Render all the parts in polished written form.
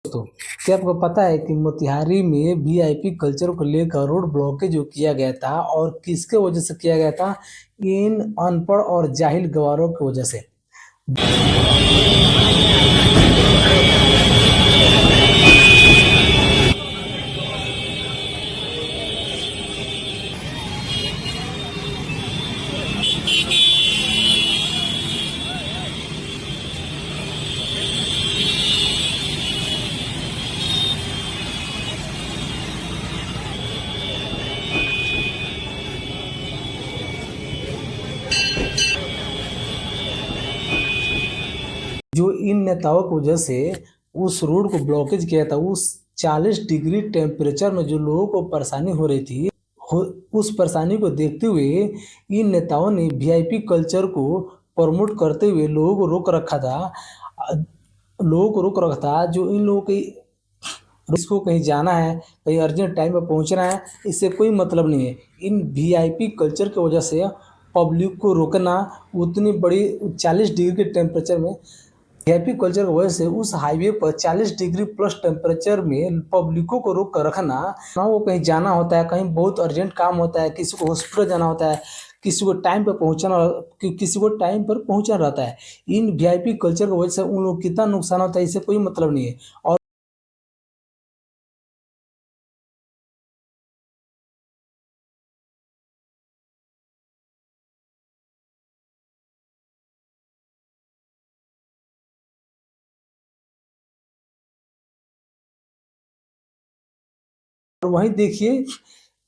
दोस्तों, क्या आपको पता है कि मोतिहारी में वीआईपी कल्चर को लेकर रोड ब्लॉकेज जो किया गया था और किसके वजह से किया गया था? इन अनपढ़ और जाहिल गवारों की वजह से। जो इन नेताओं की वजह से उस रोड को ब्लॉकेज किया था, उस 40 डिग्री टेम्परेचर में जो लोगों को परेशानी हो रही थी, उस परेशानी को देखते हुए इन नेताओं ने वीआईपी कल्चर को प्रमोट करते हुए लोगों को रोक रखा था। जो इन लोगों की इसको कहीं जाना है, कहीं अर्जेंट टाइम पर पहुंचना है, इससे कोई मतलब नहीं है। इन वीआईपी कल्चर की वजह से पब्लिक को रोकना, उतनी बड़ी 40 डिग्री के टेम्परेचर में वीआईपी कल्चर की वजह से उस हाईवे पर 40 डिग्री प्लस टेम्परेचर में पब्लिकों को रोक कर रखना ना, वो कहीं जाना होता है, कहीं बहुत अर्जेंट काम होता है, किसी को हॉस्पिटल जाना होता है, किसी को टाइम पर पहुंचना, किसी को टाइम पर पहुंचना रहता है। इन वीआईपी कल्चर की वजह से उन लोग कितना नुकसान होता है, इससे कोई मतलब नहीं है। और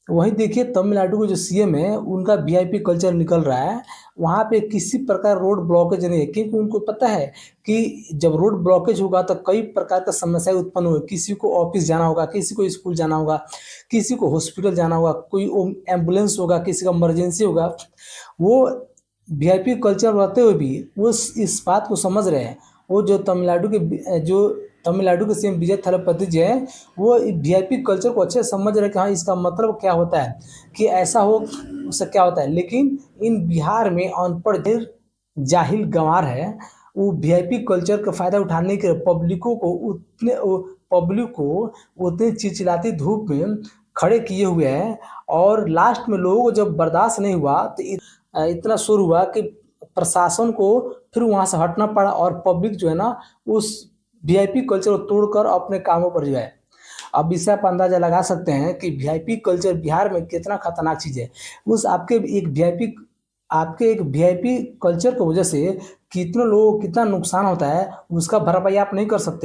वहीं देखिए तमिलनाडु के जो सीएम है, उनका वीआईपी कल्चर निकल रहा है। वहाँ पे किसी प्रकार रोड ब्लॉकेज नहीं है, क्योंकि उनको पता है कि जब रोड ब्लॉकेज होगा तो कई प्रकार का समस्याएं उत्पन्न होगी। किसी को ऑफिस जाना होगा, किसी को स्कूल जाना होगा, किसी को हॉस्पिटल जाना होगा, कोई एम्बुलेंस होगा, किसी का इमरजेंसी होगा। वो वीआईपी कल्चर रहते हुए भी वो इस बात को समझ रहे हैं। वो जो तमिलनाडु के सीएम विजय थालापति जी हैं, वो वीआईपी कल्चर को अच्छे से समझ रहे हैं कि हाँ, इसका मतलब क्या होता है, कि ऐसा हो उससे क्या होता है। लेकिन इन बिहार में अनपढ़ जाहिल गंवार है, वो वीआईपी कल्चर का फायदा उठाने के पब्लिक को उतनी चिलचिलाती धूप में खड़े किए हुए हैं। और लास्ट में लोगों को जब बर्दाश्त नहीं हुआ तो इतना शोर हुआ कि प्रशासन को फिर वहां से हटना पड़ा, और पब्लिक जो है ना, उस वीआईपी कल्चर को तोड़कर अपने कामों पर जो है। अब इससे आप अंदाजा लगा सकते हैं कि वीआईपी कल्चर बिहार में कितना खतरनाक चीज़ है। उस आपके एक वीआईपी कल्चर की वजह से कितने लोगों को कितना नुकसान होता है, उसका भरपाई आप नहीं कर सकते हैं।